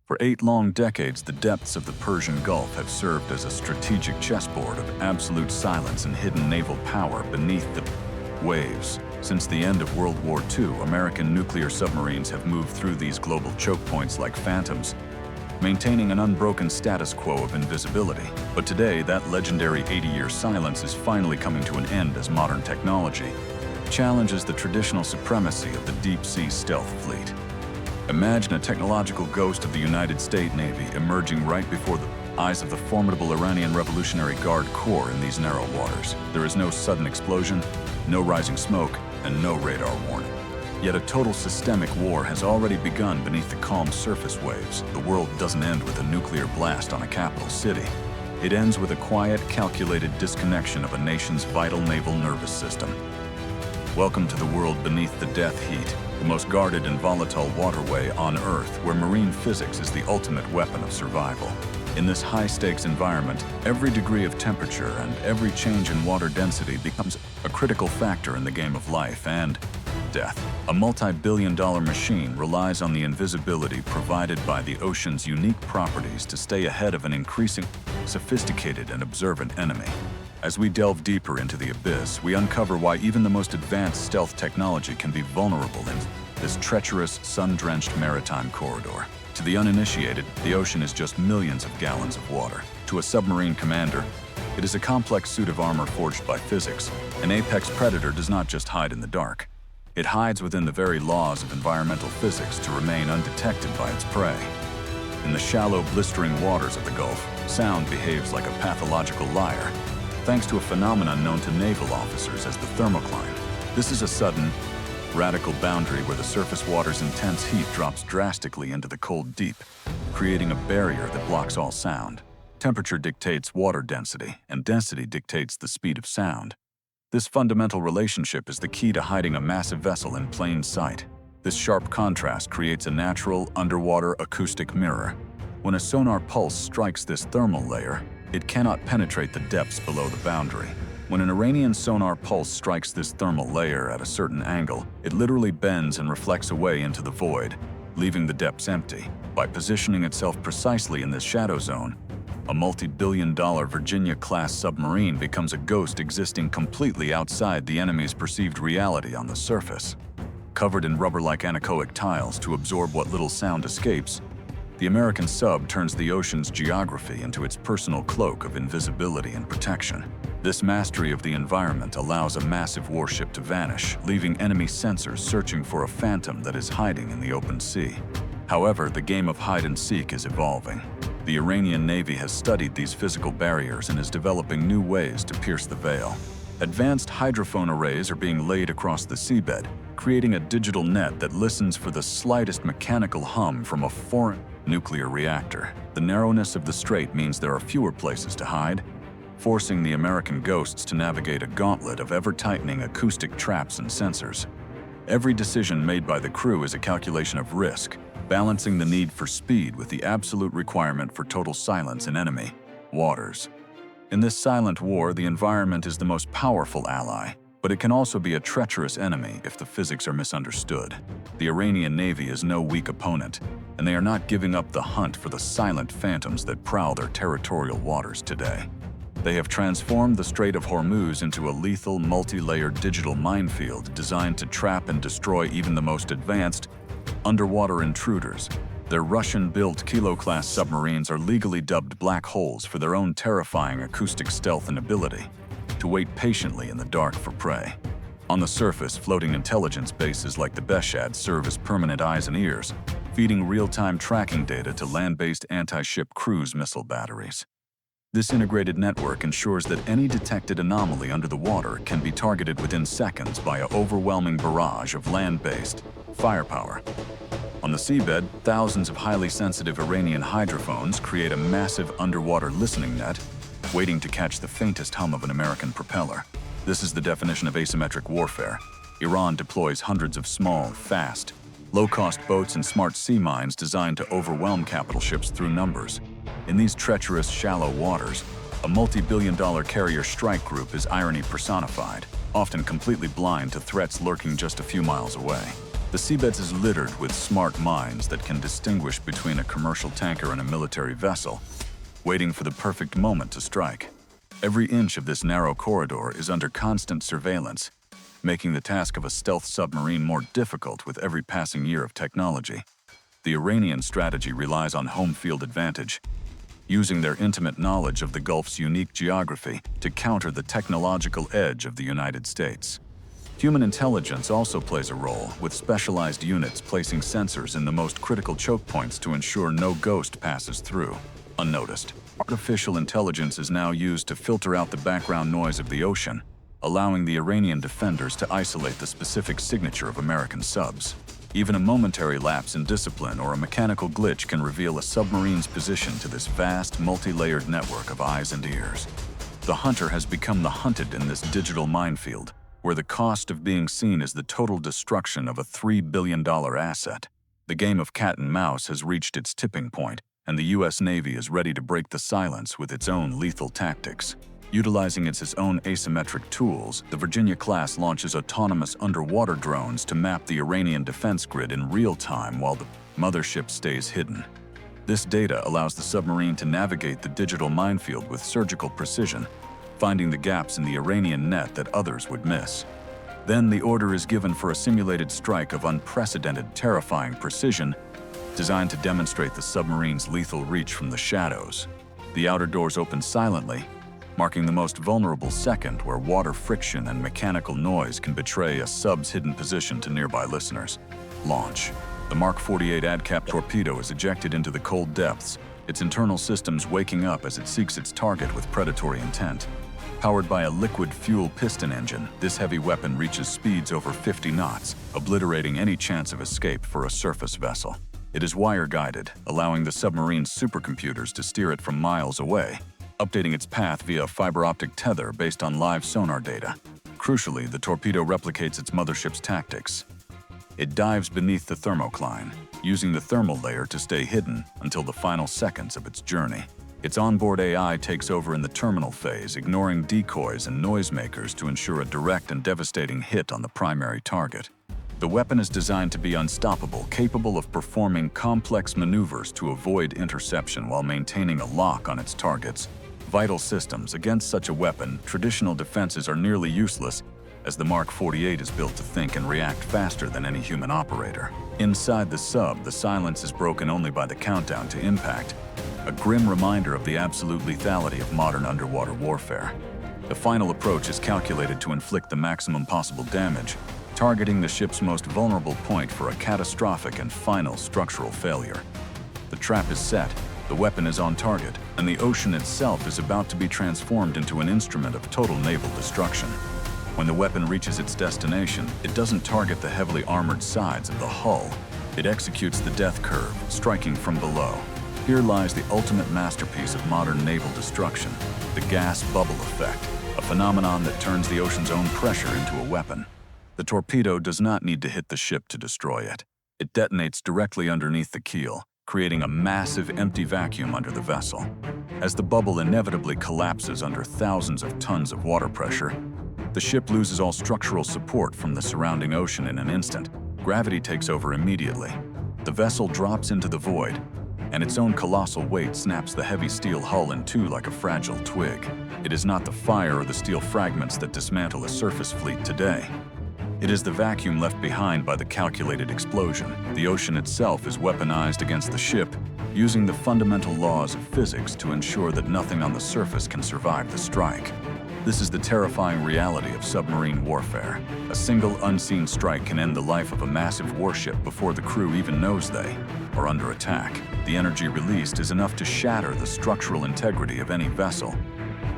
For 8 long decades, the depths of the Persian Gulf have served as a strategic chessboard of absolute silence and hidden naval power beneath the waves. Since the end of World War II, American nuclear submarines have moved through these global choke points like phantoms, maintaining an unbroken status quo of invisibility. But today, that legendary 80-year silence is finally coming to an end as modern technology challenges the traditional supremacy of the deep-sea stealth fleet. Imagine a technological ghost of the United States Navy emerging right before the eyes of the formidable Iranian Revolutionary Guard Corps in these narrow waters. There is no sudden explosion, no rising smoke, and no radar warning. Yet a total systemic war has already begun beneath the calm surface waves. The world doesn't end with a nuclear blast on a capital city. It ends with a quiet, calculated disconnection of a nation's vital naval nervous system. Welcome to the world beneath the death heat, the most guarded and volatile waterway on Earth, where marine physics is the ultimate weapon of survival. In this high-stakes environment, every degree of temperature and every change in water density becomes a critical factor in the game of life and death. A multi-billion-dollar machine relies on the invisibility provided by the ocean's unique properties to stay ahead of an increasingly sophisticated and observant enemy. As we delve deeper into the abyss, we uncover why even the most advanced stealth technology can be vulnerable in this treacherous, sun-drenched maritime corridor. To the uninitiated, the ocean is just millions of gallons of water. To a submarine commander, it is a complex suit of armor forged by physics. An apex predator does not just hide in the dark. It hides within the very laws of environmental physics to remain undetected by its prey. In the shallow, blistering waters of the Gulf, sound behaves like a pathological liar, thanks to a phenomenon known to naval officers as the thermocline. This is a sudden, radical boundary where the surface water's intense heat drops drastically into the cold deep, creating a barrier that blocks all sound. Temperature dictates water density, and density dictates the speed of sound. This fundamental relationship is the key to hiding a massive vessel in plain sight. This sharp contrast creates a natural, underwater acoustic mirror. When a sonar pulse strikes this thermal layer, it cannot penetrate the depths below the boundary. When an Iranian sonar pulse strikes this thermal layer at a certain angle, it literally bends and reflects away into the void, leaving the depths empty. By positioning itself precisely in this shadow zone, a multi-billion-dollar Virginia-class submarine becomes a ghost existing completely outside the enemy's perceived reality on the surface. Covered in rubber-like anechoic tiles to absorb what little sound escapes, the American sub turns the ocean's geography into its personal cloak of invisibility and protection. This mastery of the environment allows a massive warship to vanish, leaving enemy sensors searching for a phantom that is hiding in the open sea. However, the game of hide-and-seek is evolving. The Iranian Navy has studied these physical barriers and is developing new ways to pierce the veil. Advanced hydrophone arrays are being laid across the seabed, creating a digital net that listens for the slightest mechanical hum from a foreign nuclear reactor. The narrowness of the strait means there are fewer places to hide, forcing the American ghosts to navigate a gauntlet of ever-tightening acoustic traps and sensors. Every decision made by the crew is a calculation of risk, balancing the need for speed with the absolute requirement for total silence in enemy waters. In this silent war, the environment is the most powerful ally, but it can also be a treacherous enemy if the physics are misunderstood. The Iranian Navy is no weak opponent, and they are not giving up the hunt for the silent phantoms that prowl their territorial waters today. They have transformed the Strait of Hormuz into a lethal, multi-layered digital minefield designed to trap and destroy even the most advanced underwater intruders. Their Russian-built Kilo-class submarines are legally dubbed black holes for their own terrifying acoustic stealth and ability to wait patiently in the dark for prey. On the surface, floating intelligence bases like the Beshad serve as permanent eyes and ears, feeding real-time tracking data to land-based anti-ship cruise missile batteries. This integrated network ensures that any detected anomaly under the water can be targeted within seconds by an overwhelming barrage of land-based firepower. On the seabed, thousands of highly sensitive Iranian hydrophones create a massive underwater listening net, waiting to catch the faintest hum of an American propeller. This is the definition of asymmetric warfare. Iran deploys hundreds of small, fast, low-cost boats and smart sea mines designed to overwhelm capital ships through numbers. In these treacherous, shallow waters, a multi-billion-dollar carrier strike group is irony personified, often completely blind to threats lurking just a few miles away. The seabed is littered with smart mines that can distinguish between a commercial tanker and a military vessel, waiting for the perfect moment to strike. Every inch of this narrow corridor is under constant surveillance, making the task of a stealth submarine more difficult with every passing year of technology. The Iranian strategy relies on home field advantage, using their intimate knowledge of the Gulf's unique geography to counter the technological edge of the United States. Human intelligence also plays a role, with specialized units placing sensors in the most critical choke points to ensure no ghost passes through unnoticed. Artificial intelligence is now used to filter out the background noise of the ocean, allowing the Iranian defenders to isolate the specific signature of American subs. Even a momentary lapse in discipline or a mechanical glitch can reveal a submarine's position to this vast, multi-layered network of eyes and ears. The hunter has become the hunted in this digital minefield, where the cost of being seen is the total destruction of a $3 billion asset. The game of cat and mouse has reached its tipping point, and the U.S. Navy is ready to break the silence with its own lethal tactics. Utilizing its own asymmetric tools, the Virginia-class launches autonomous underwater drones to map the Iranian defense grid in real time while the mothership stays hidden. This data allows the submarine to navigate the digital minefield with surgical precision, finding the gaps in the Iranian net that others would miss. Then the order is given for a simulated strike of unprecedented, terrifying precision, designed to demonstrate the submarine's lethal reach from the shadows. The outer doors open silently, marking the most vulnerable second where water friction and mechanical noise can betray a sub's hidden position to nearby listeners. Launch. The Mark 48 ADCAP torpedo is ejected into the cold depths, its internal systems waking up as it seeks its target with predatory intent. Powered by a liquid fuel piston engine, this heavy weapon reaches speeds over 50 knots, obliterating any chance of escape for a surface vessel. It is wire-guided, allowing the submarine's supercomputers to steer it from miles away, updating its path via a fiber-optic tether based on live sonar data. Crucially, the torpedo replicates its mothership's tactics. It dives beneath the thermocline, using the thermal layer to stay hidden until the final seconds of its journey. Its onboard AI takes over in the terminal phase, ignoring decoys and noisemakers to ensure a direct and devastating hit on the primary target. The weapon is designed to be unstoppable, capable of performing complex maneuvers to avoid interception while maintaining a lock on its targets. Vital systems. Against such a weapon, traditional defenses are nearly useless, as the Mark 48 is built to think and react faster than any human operator. Inside the sub, the silence is broken only by the countdown to impact, a grim reminder of the absolute lethality of modern underwater warfare. The final approach is calculated to inflict the maximum possible damage, targeting the ship's most vulnerable point for a catastrophic and final structural failure. The trap is set, the weapon is on target, and the ocean itself is about to be transformed into an instrument of total naval destruction. When the weapon reaches its destination, it doesn't target the heavily armored sides of the hull. It executes the death curve, striking from below. Here lies the ultimate masterpiece of modern naval destruction, the gas bubble effect, a phenomenon that turns the ocean's own pressure into a weapon. The torpedo does not need to hit the ship to destroy it. It detonates directly underneath the keel, creating a massive empty vacuum under the vessel. As the bubble inevitably collapses under thousands of tons of water pressure, the ship loses all structural support from the surrounding ocean in an instant. Gravity takes over immediately. The vessel drops into the void, and its own colossal weight snaps the heavy steel hull in two like a fragile twig. It is not the fire or the steel fragments that dismantle a surface fleet today. It is the vacuum left behind by the calculated explosion. The ocean itself is weaponized against the ship, using the fundamental laws of physics to ensure that nothing on the surface can survive the strike. This is the terrifying reality of submarine warfare. A single unseen strike can end the life of a massive warship before the crew even knows they are under attack. The energy released is enough to shatter the structural integrity of any vessel,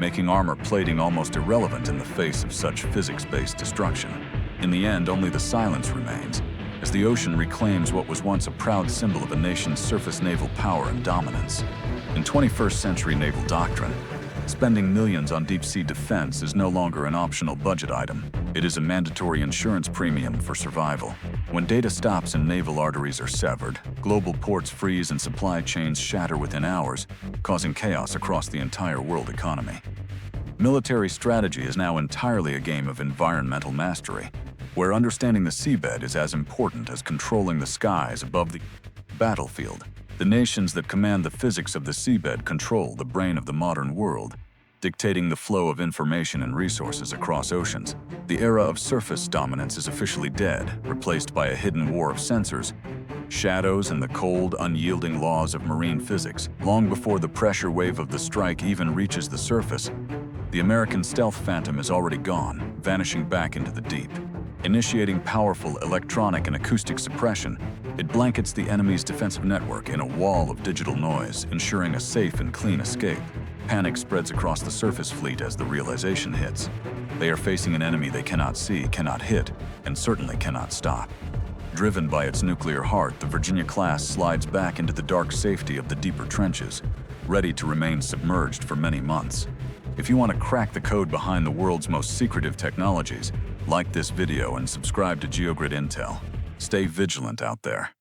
making armor plating almost irrelevant in the face of such physics-based destruction. In the end, only the silence remains, as the ocean reclaims what was once a proud symbol of a nation's surface naval power and dominance. In 21st century naval doctrine, spending millions on deep-sea defense is no longer an optional budget item. It is a mandatory insurance premium for survival. When data stops and naval arteries are severed, global ports freeze and supply chains shatter within hours, causing chaos across the entire world economy. Military strategy is now entirely a game of environmental mastery. where understanding the seabed is as important as controlling the skies above the battlefield. The nations that command the physics of the seabed control the brain of the modern world, dictating the flow of information and resources across oceans. The era of surface dominance is officially dead, replaced by a hidden war of sensors, shadows, and the cold, unyielding laws of marine physics. Long before the pressure wave of the strike even reaches the surface, the American stealth phantom is already gone, vanishing back into the deep. Initiating powerful electronic and acoustic suppression, it blankets the enemy's defensive network in a wall of digital noise, ensuring a safe and clean escape. Panic spreads across the surface fleet as the realization hits. They are facing an enemy they cannot see, cannot hit, and certainly cannot stop. Driven by its nuclear heart, the Virginia-class slides back into the dark safety of the deeper trenches, ready to remain submerged for many months. If you want to crack the code behind the world's most secretive technologies, like this video and subscribe to GeoGrid Intel. Stay vigilant out there.